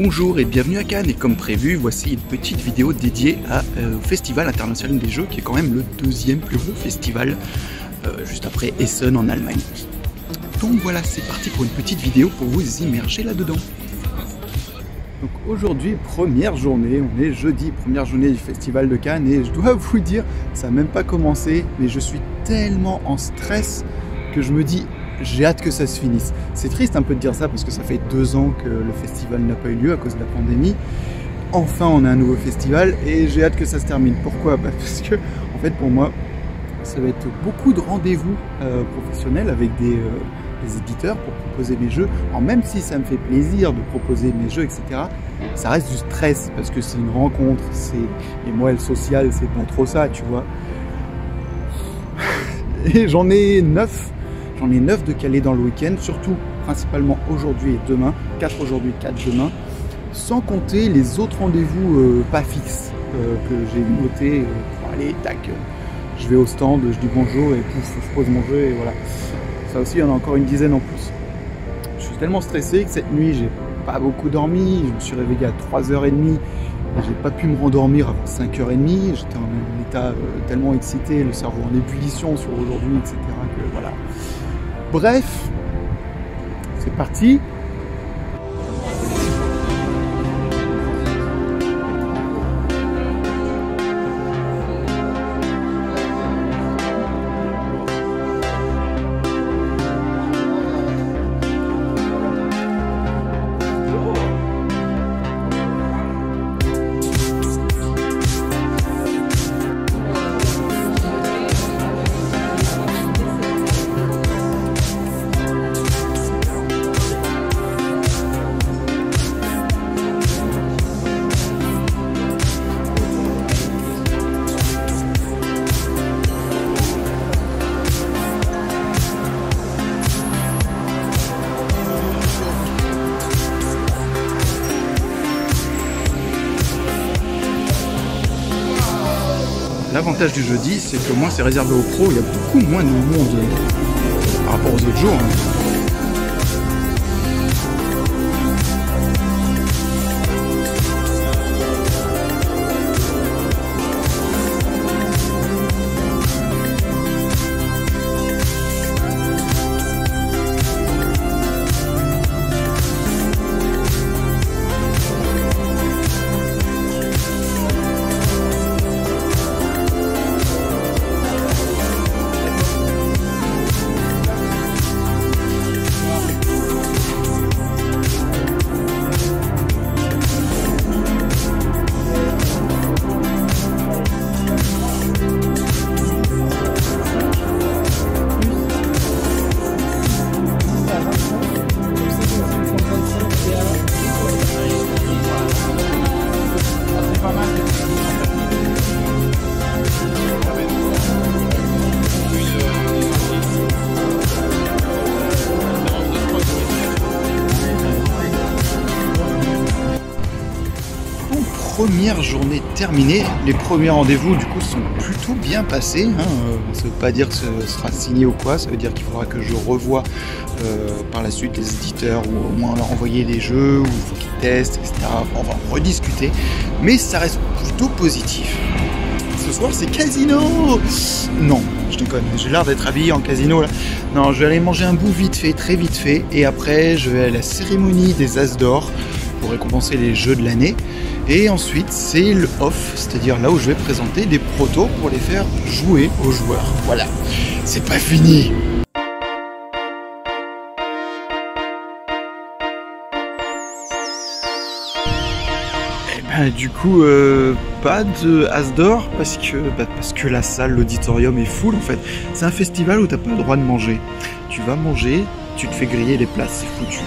Bonjour et bienvenue à Cannes, et comme prévu, voici une petite vidéo dédiée au Festival International des Jeux, qui est quand même le deuxième plus gros festival, juste après Essen en Allemagne. Donc voilà, c'est parti pour une petite vidéo pour vous immerger là-dedans. Donc aujourd'hui, première journée, on est jeudi, première journée du Festival de Cannes, et je dois vous dire, ça n'a même pas commencé, mais je suis tellement en stress que je me dis, j'ai hâte que ça se finisse. C'est triste un peu de dire ça parce que ça fait 2 ans que le festival n'a pas eu lieu à cause de la pandémie. Enfin, on a un nouveau festival et j'ai hâte que ça se termine. Pourquoi? Parce que, en fait, pour moi, ça va être beaucoup de rendez-vous professionnels avec des éditeurs pour proposer mes jeux. Alors même si ça me fait plaisir de proposer mes jeux, etc., ça reste du stress parce que c'est une rencontre. Et moi, le social, c'est pas trop ça, tu vois. Et j'en ai 9. J'en ai 9 de calés dans le week-end, surtout principalement aujourd'hui et demain, 4 aujourd'hui, 4 demain, sans compter les autres rendez-vous pas fixes que j'ai notés. Allez, tac, je vais au stand, je dis bonjour et pouf, je pose mon jeu et voilà. Ça aussi, il y en a encore une dizaine en plus. Je suis tellement stressé que cette nuit, j'ai pas beaucoup dormi. Je me suis réveillé à 3h30 et j'ai pas pu me rendormir avant 5h30. J'étais en un état tellement excité, le cerveau en ébullition sur aujourd'hui, etc. que voilà. Bref, c'est parti. L'avantage du jeudi, c'est que moi c'est réservé aux pros, il y a beaucoup moins de monde par rapport aux autres jours. Première journée terminée, les premiers rendez-vous du coup sont plutôt bien passés, hein. Ça ne veut pas dire que ce sera signé ou quoi, ça veut dire qu'il faudra que je revoie par la suite les éditeurs ou au moins leur envoyer les jeux ou il faut qu'ils testent, etc. On va en rediscuter, mais ça reste plutôt positif. Ce soir c'est casino. Non, je déconne, j'ai l'air d'être habillé en casino là. Non, je vais aller manger un bout vite fait, très vite fait, et après je vais à la cérémonie des As d'or pour récompenser les jeux de l'année. Et ensuite, c'est le off, c'est-à-dire là où je vais présenter des protos pour les faire jouer aux joueurs. Voilà, c'est pas fini. Et ben du coup, pas de As d'or parce que la salle, l'auditorium est full en fait. C'est un festival où t'as pas le droit de manger. Tu vas manger, tu te fais griller les places, c'est foutu.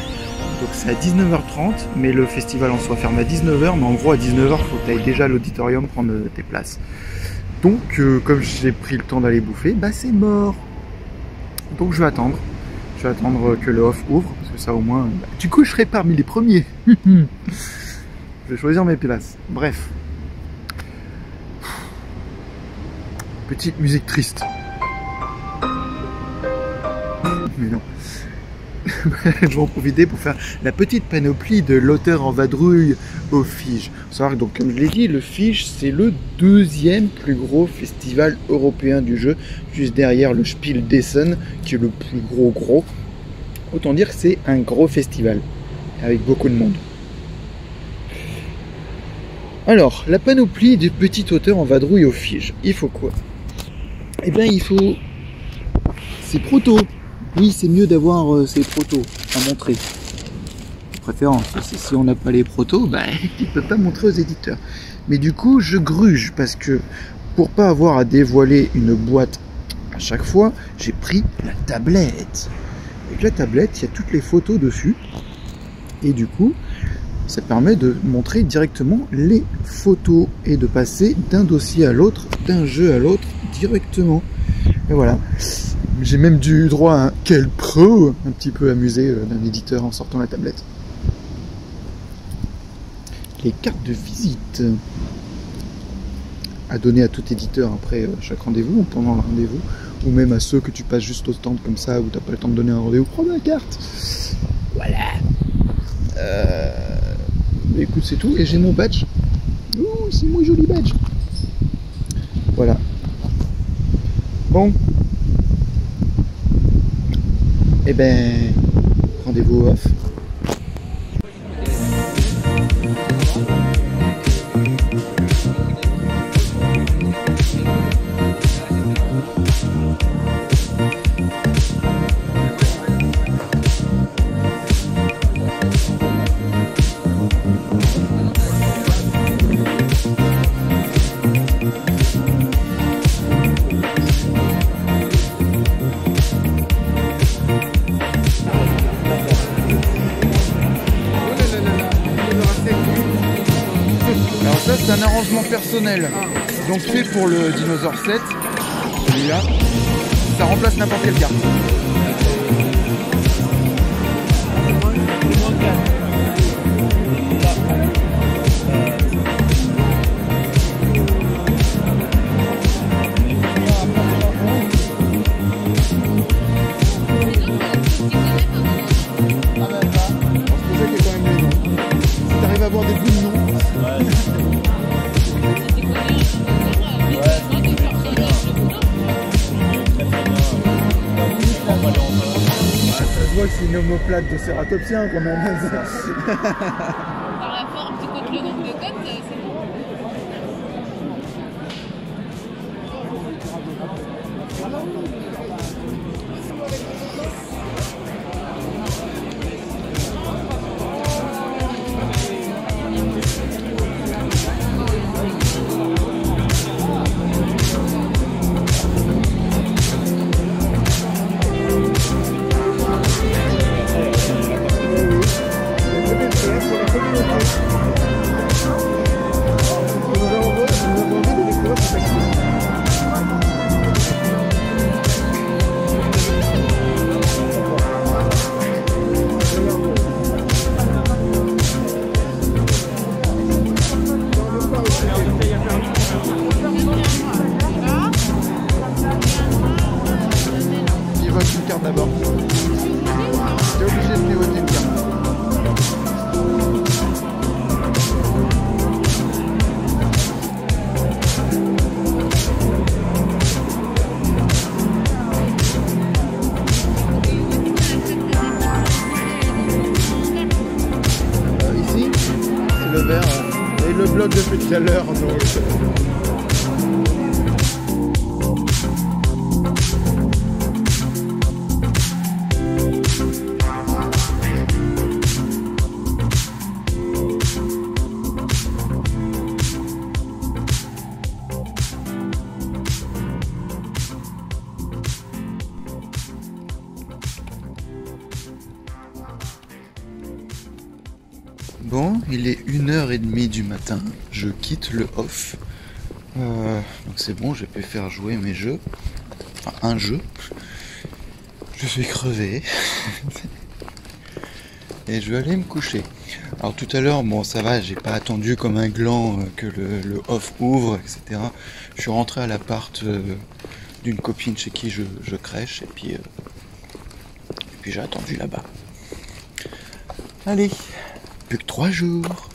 Donc c'est à 19h30, mais le festival en soi ferme à 19h, mais en gros à 19h, il faut que tu ailles déjà à l'auditorium prendre tes places. Donc comme j'ai pris le temps d'aller bouffer, bah c'est mort. Donc je vais attendre que le off ouvre, parce que ça au moins... du coup je serai parmi les premiers. Je vais choisir mes places. Bref. Petite musique triste. Mais non. je vais en profiter pour faire la petite panoplie de l'auteur en vadrouille au Fige. Faut savoir que, donc, comme je l'ai dit, le Fige, c'est le deuxième plus gros festival européen du jeu, juste derrière le Spiel d'Essen, qui est le plus gros. Autant dire que c'est un gros festival, avec beaucoup de monde. Alors, la panoplie des petits auteurs en vadrouille au Fige, il faut quoi? Eh bien, il faut ces protos. Oui, c'est mieux d'avoir ces protos à montrer. De préférence, si on n'a pas les protos, bah, tu ne peux pas montrer aux éditeurs. Mais du coup, je gruge parce que pour pas avoir à dévoiler une boîte à chaque fois, j'ai pris la tablette. Avec la tablette, il y a toutes les photos dessus. Et du coup, ça permet de montrer directement les photos et de passer d'un dossier à l'autre, d'un jeu à l'autre directement. Et voilà. J'ai même eu droit à un quel pro un petit peu amusé d'un éditeur en sortant la tablette. Les cartes de visite à donner à tout éditeur après chaque rendez-vous ou pendant le rendez-vous, ou même à ceux que tu passes juste au stand comme ça où t'as pas le temps de donner un rendez-vous, prends ma carte. Voilà. Écoute, c'est tout et j'ai mon badge. Ouh, c'est mon joli badge. Voilà. Bon. Eh ben, rendez-vous off. Alors ça c'est un arrangement personnel, donc fait pour le Dinosaur 7, celui-là, ça remplace n'importe quelle carte. Avoir des bouts de nom. Ça se voit que c'est une omoplate de cératopsien quand même. Par la forme, tu comptes le nombre de côtes, c'est bon. Une carte d'abord. T'es obligé de pivoter une carte. Ici, c'est le vert et le bloc depuis tout à l'heure. Bon, il est 1h30 du matin, je quitte le off. Donc c'est bon, je peux faire jouer mes jeux. Enfin, un jeu. Je vais crever. Et je vais aller me coucher. Alors tout à l'heure, bon ça va, j'ai pas attendu comme un gland que le off ouvre, etc. Je suis rentré à l'appart d'une copine chez qui je crèche et puis j'ai attendu là-bas. Allez, plus que 3 jours.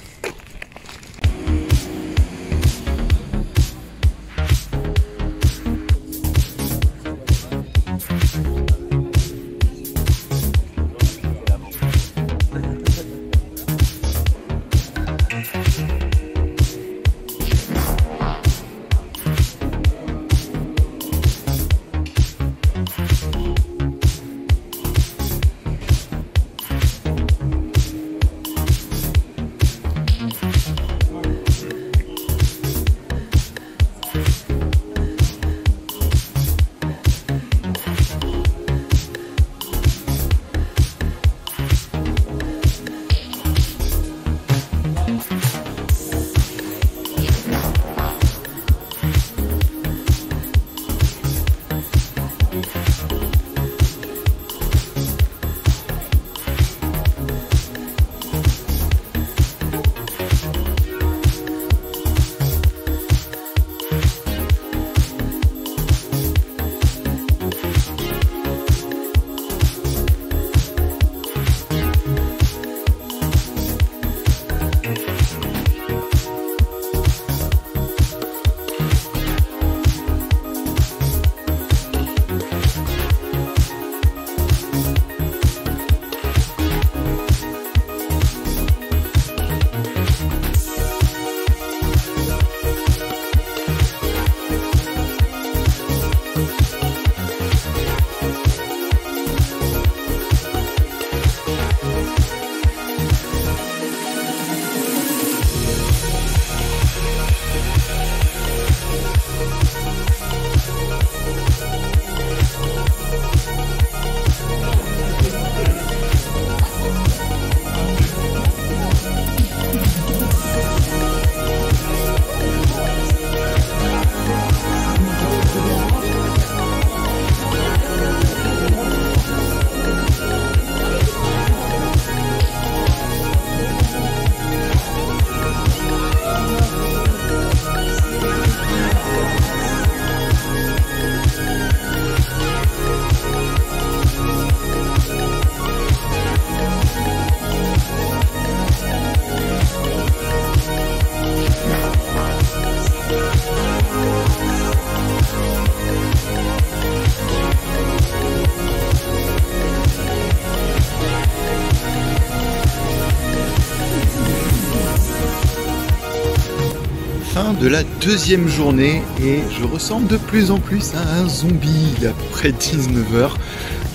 De la deuxième journée et je ressemble de plus en plus à un zombie. Il est à peu près 19h.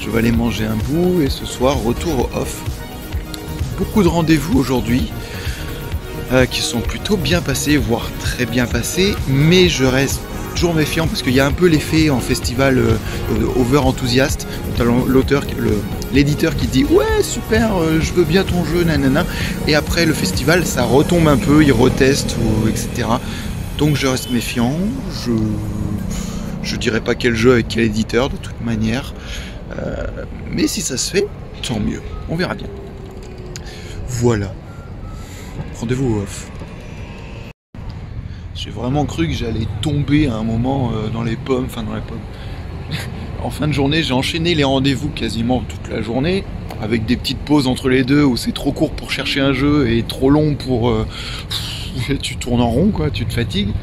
Je vais aller manger un bout et ce soir retour au off. Beaucoup de rendez-vous aujourd'hui qui sont plutôt bien passés, voire très bien passés, mais je reste toujours méfiant parce qu'il y a un peu l'effet en festival over enthousiaste. T'as l'auteur, l'éditeur qui dit ouais super, je veux bien ton jeu, nanana, et après le festival ça retombe un peu, il reteste ou etc. Donc je reste méfiant, je dirais pas quel jeu avec quel éditeur de toute manière, mais si ça se fait, tant mieux, on verra bien. Voilà, rendez-vous off. J'ai vraiment cru que j'allais tomber à un moment dans les pommes, En fin de journée, j'ai enchaîné les rendez-vous quasiment toute la journée, avec des petites pauses entre les deux où c'est trop court pour chercher un jeu et trop long pour... tu tournes en rond, quoi, tu te fatigues.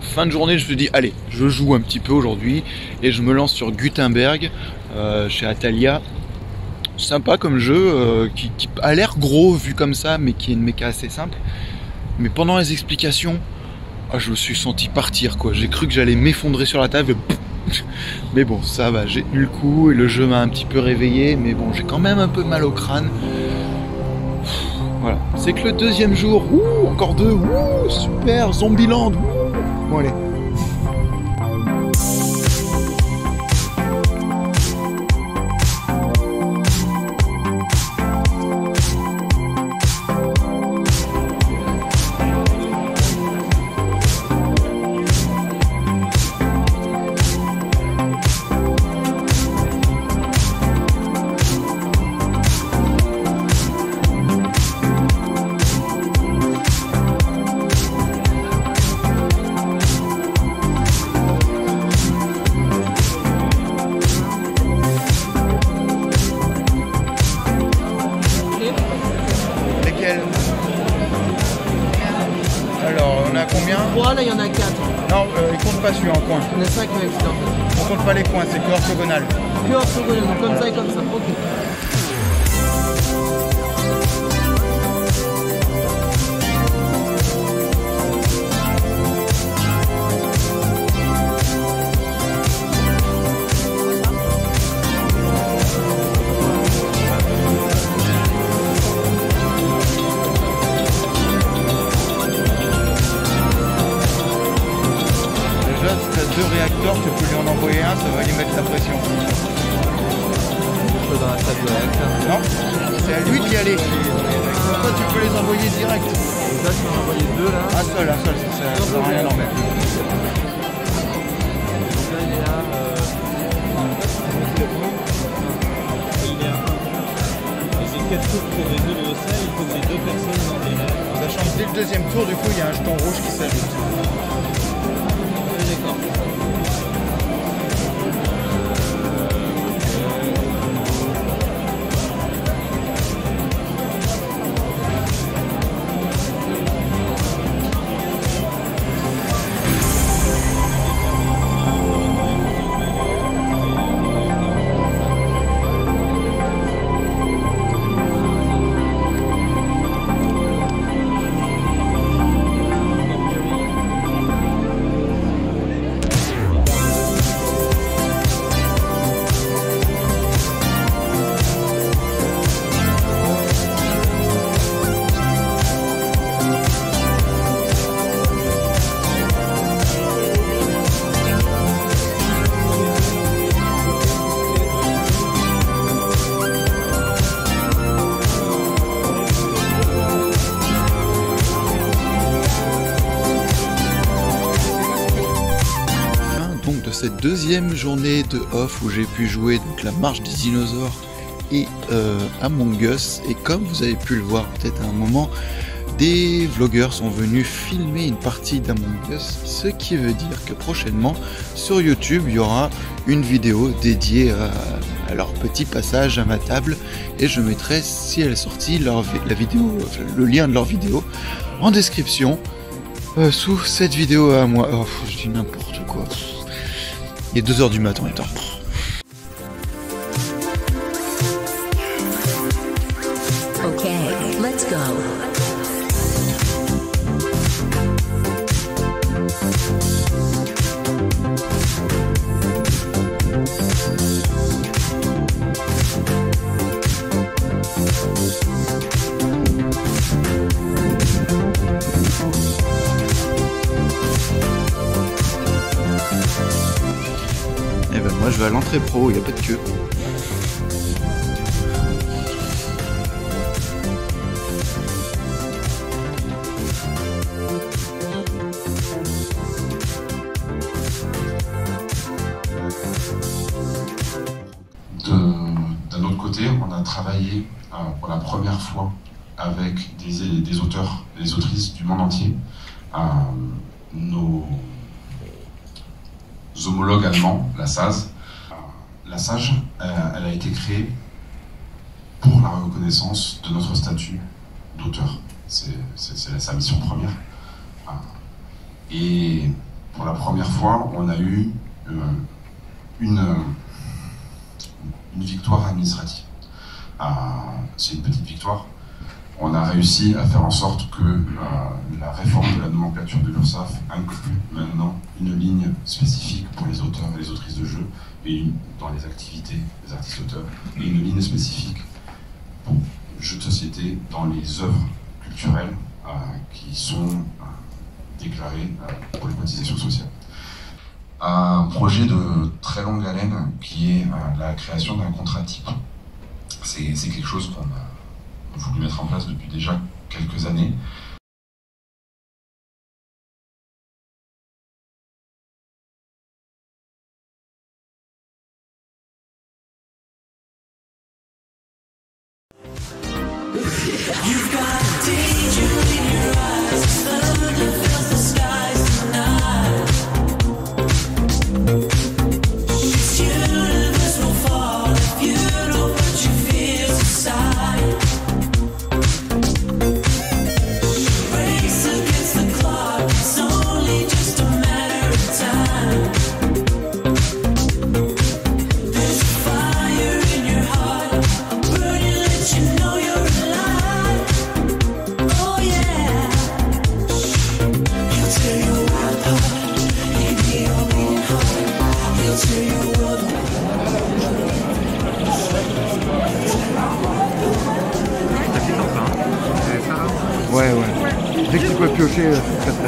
Fin de journée, je me suis dit, allez, je joue un petit peu aujourd'hui et je me lance sur Gutenberg chez Atalia. Sympa comme jeu, qui a l'air gros vu comme ça, mais qui est une méca assez simple. Mais pendant les explications, je me suis senti partir, quoi. J'ai cru que j'allais m'effondrer sur la table. Mais bon, ça va, j'ai tenu le coup et le jeu m'a un petit peu réveillé. Mais bon, j'ai quand même un peu mal au crâne. Voilà, c'est que le deuxième jour, encore deux, super, Zombieland, bon allez. a combien? 3, là il y en a 4. Non, il compte pas celui en coin. Il y en a 5 avec celui-là. On compte pas les coins, c'est que orthogonal. Que orthogonal, donc comme ça et comme ça. Ok. Deux réacteurs, tu peux lui en envoyer un, ça va lui mettre la pression. Dans la salle de réacteur. Non, c'est à lui d'y aller. Toi, tu peux les envoyer direct. Donc là, je peux en envoyer 2 là. Un seul, ça sert à rien d'en mettre. Donc là, il est à. C'est 4 tours pour résoudre ça, il faut que les 2 personnes en aient. Sachant que dès le deuxième tour, du coup, il y a un jeton rouge qui s'ajoute. D'accord. Cette deuxième journée de off où j'ai pu jouer donc la marche des dinosaures et Among Us, et comme vous avez pu le voir peut-être à un moment, des vlogueurs sont venus filmer une partie d'Among Us, ce qui veut dire que prochainement sur YouTube il y aura une vidéo dédiée à leur petit passage à ma table, et je mettrai, si elle est sortie, la vidéo, le lien de leur vidéo en description sous cette vidéo à moi. Oh, je dis n'importe quoi. Il est 2 h du matin en même temps. Okay, let's go. Et ben moi je vais à l'entrée pro, il n'y a pas de queue. D'un autre côté, on a travaillé pour la première fois avec des auteurs et des autrices du monde entier. Nos homologues allemands, la SAGE. La SAGE, elle a été créée pour la reconnaissance de notre statut d'auteur. C'est sa mission première. Et pour la première fois, on a eu une victoire administrative. C'est une petite victoire. On a réussi à faire en sorte que la réforme de la nomenclature de l'URSSAF inclut maintenant une ligne spécifique pour les auteurs et les autrices de jeux, et dans les activités des artistes-auteurs, et une ligne spécifique pour jeux de société dans les œuvres culturelles qui sont déclarées pour les cotisations sociales. Un projet de très longue haleine qui est la création d'un contrat type. C'est quelque chose qu'on a voulu mettre en place depuis déjà quelques années.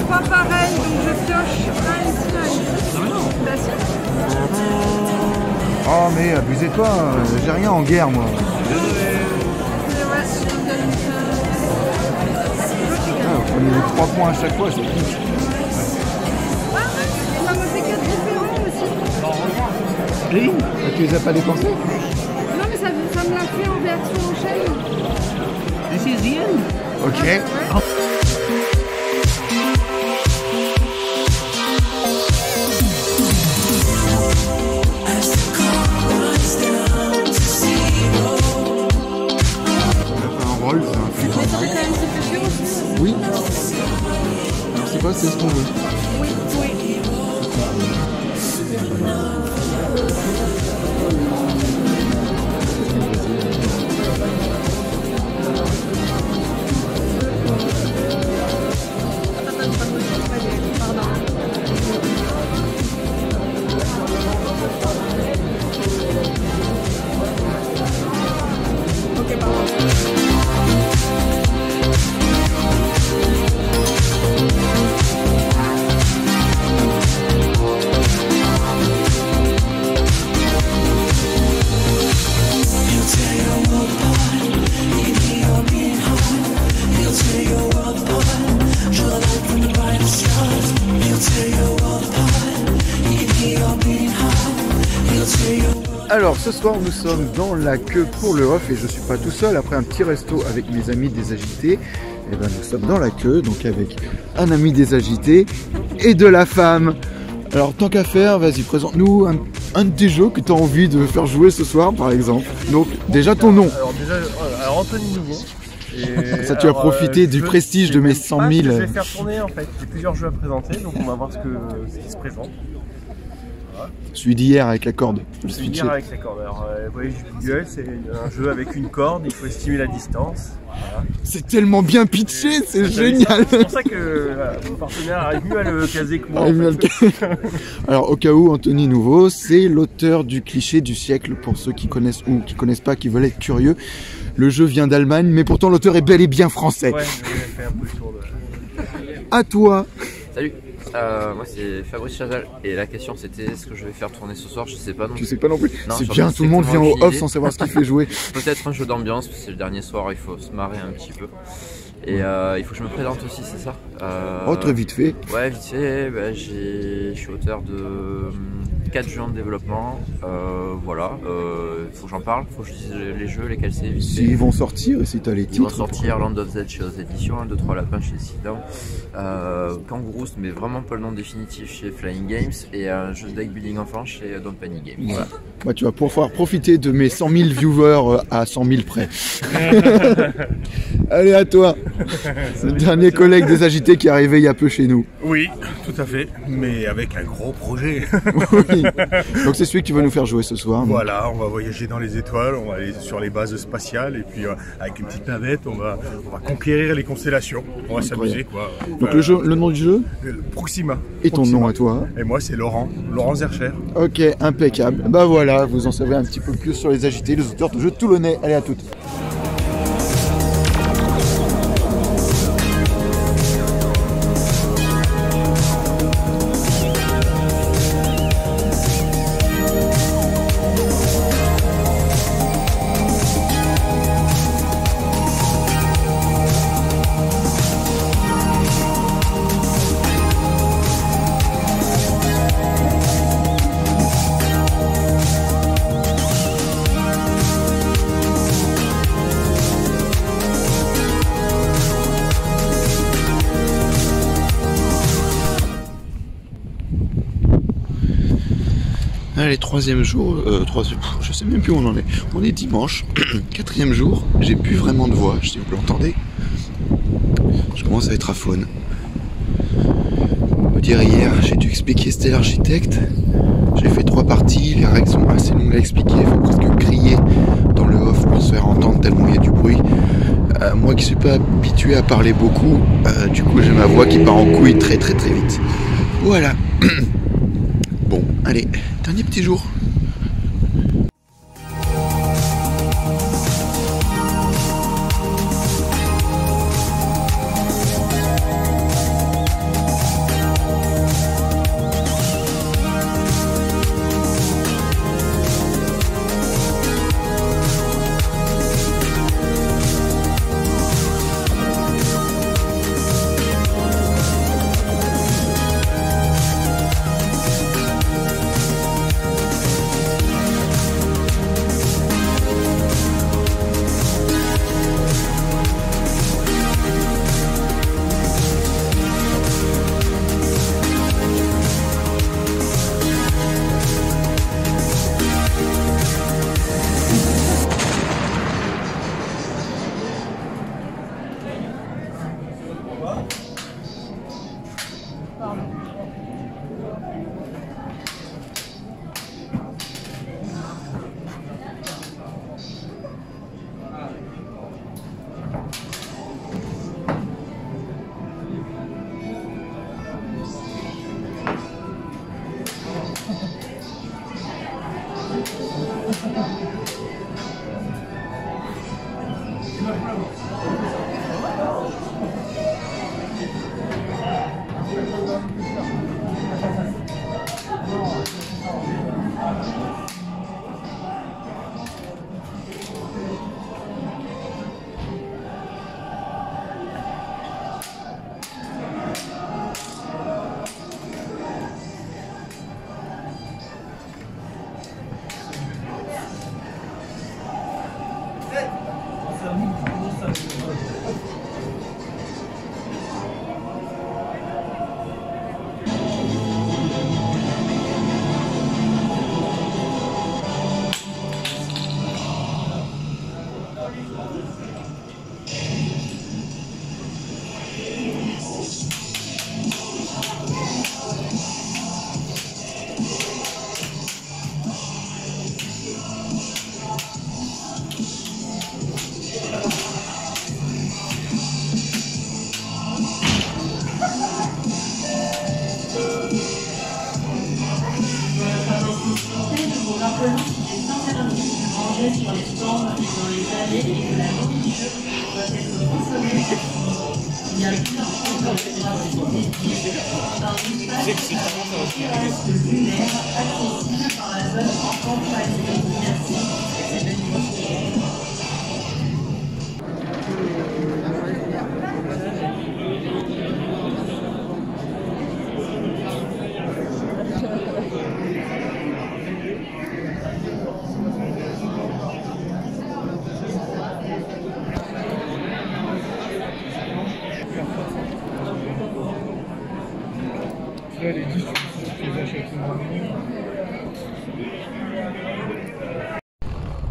Pas pareil, donc je pioche un ici, un ici. Bah si. Oh mais abusez-toi, j'ai rien en guerre moi. Excusez-moi si je me donne Vous prenez les 3 points à chaque fois, c'est tout. ça me fait 4 différents aussi. Oui. Tu les as pas dépensés? Non mais ça me l'a fait en version en chaîne. Ok. Un rôle, c'est un flux. Mais ça fait quand même super chiant aussi. Oui. Alors c'est quoi? C'est ce qu'on veut. Oui, oui. Alors ce soir nous sommes dans la queue pour le off et je suis pas tout seul. Après un petit resto avec mes amis des agités, et ben nous sommes dans la queue, donc avec un ami des agités et de la femme. Alors tant qu'à faire, vas-y, présente-nous un de tes jeux que tu as envie de faire jouer ce soir par exemple. Donc déjà ton nom. Alors déjà, Anthony Nouveau. Et ça tu as profité du prestige de mes 100 000. Je vais faire tourner en fait, j'ai plusieurs jeux à présenter, donc on va voir ce qui se présente. Voilà. Celui d'hier avec la corde. Celui d'hier avec la corde. Alors, Voyage du Google, c'est un jeu avec une corde, il faut estimer la distance. Voilà. C'est tellement bien pitché, c'est génial. C'est pour ça que mon partenaire arrive mieux à le caser que moi. Alors au cas où, Anthony Nouveau, c'est l'auteur du cliché du siècle pour ceux qui connaissent ou qui connaissent pas, qui veulent être curieux. Le jeu vient d'Allemagne, mais pourtant l'auteur est bel et bien français. Ouais, j'ai fait un peu le tour de... À toi. Salut, moi c'est Fabrice Chazal et la question c'était ce que je vais faire tourner ce soir, je sais pas non plus. Tu sais pas non plus. C'est bien, tout le monde vient au off sans savoir ce qu'il fait jouer. Peut-être un jeu d'ambiance, parce que c'est le dernier soir, il faut se marrer un petit peu. Et il faut que je me présente aussi, c'est ça? Oh, très vite fait. Ouais, vite fait, bah, je suis auteur de 4 jeux en développement, voilà, faut que j'en parle, faut que je dise les jeux, lesquels c'est vite fait. Ils vont sortir, si t'as les titres. Ils vont sortir Land of Z chez aux éditions, 1, 2, 3 Lapins chez Sidan, Kangaroos, mais vraiment pas le nom définitif chez Flying Games, et un jeu de deck building enfant chez Don't Panic Games. Voilà. Bah, tu vas pouvoir profiter de mes 100 000 viewers à 100 000 près. Allez, à toi. C'est le dernier collègue des agités qui est arrivé il y a peu chez nous. Oui, tout à fait, mais avec un gros projet. Oui. Donc c'est celui que tu vas nous faire jouer ce soir. Voilà, on va voyager dans les étoiles, on va aller sur les bases spatiales et puis avec une petite navette, on va conquérir les constellations. On va s'amuser quoi. Donc le nom du jeu? Proxima. Et ton nom à toi? Et moi c'est Laurent Zercher. Ok, impeccable. Bah voilà, vous en savez un petit peu plus sur les agités, les auteurs de jeux toulonnais. Allez, à toutes. Allez, troisième jour, je sais même plus où on en est. On est dimanche, quatrième jour, j'ai plus vraiment de voix, si vous l'entendez. Je commence à être aphone. On peut dire hier, j'ai dû expliquer Stella Architect. J'ai fait 3 parties, les règles sont assez longues à expliquer, il faut presque crier dans le off pour se faire entendre tellement il y a du bruit. Moi qui suis pas habitué à parler beaucoup, du coup j'ai ma voix qui part en couille très vite. Voilà. Bon, allez, dernier petit jour.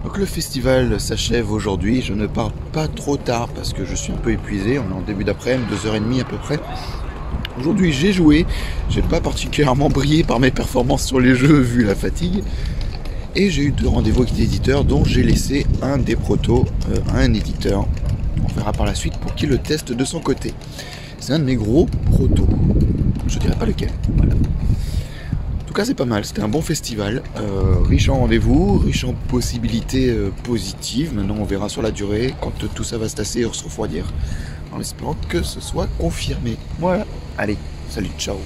Donc le festival s'achève aujourd'hui, je ne pars pas trop tard parce que je suis un peu épuisé, on est en début d'après-midi, 2h30 à peu près. Aujourd'hui j'ai joué, j'ai pas particulièrement brillé par mes performances sur les jeux vu la fatigue. Et j'ai eu 2 rendez-vous avec des éditeurs dont j'ai laissé un des protos à un éditeur. On verra par la suite pour qui le teste de son côté. C'est un de mes gros protos. Je dirais pas lequel. Voilà. En tout cas c'est pas mal, c'était un bon festival. Riche en rendez-vous, riche en possibilités positives. Maintenant on verra sur la durée quand tout ça va se tasser et se refroidir. En espérant que ce soit confirmé. Voilà. Allez, salut, ciao.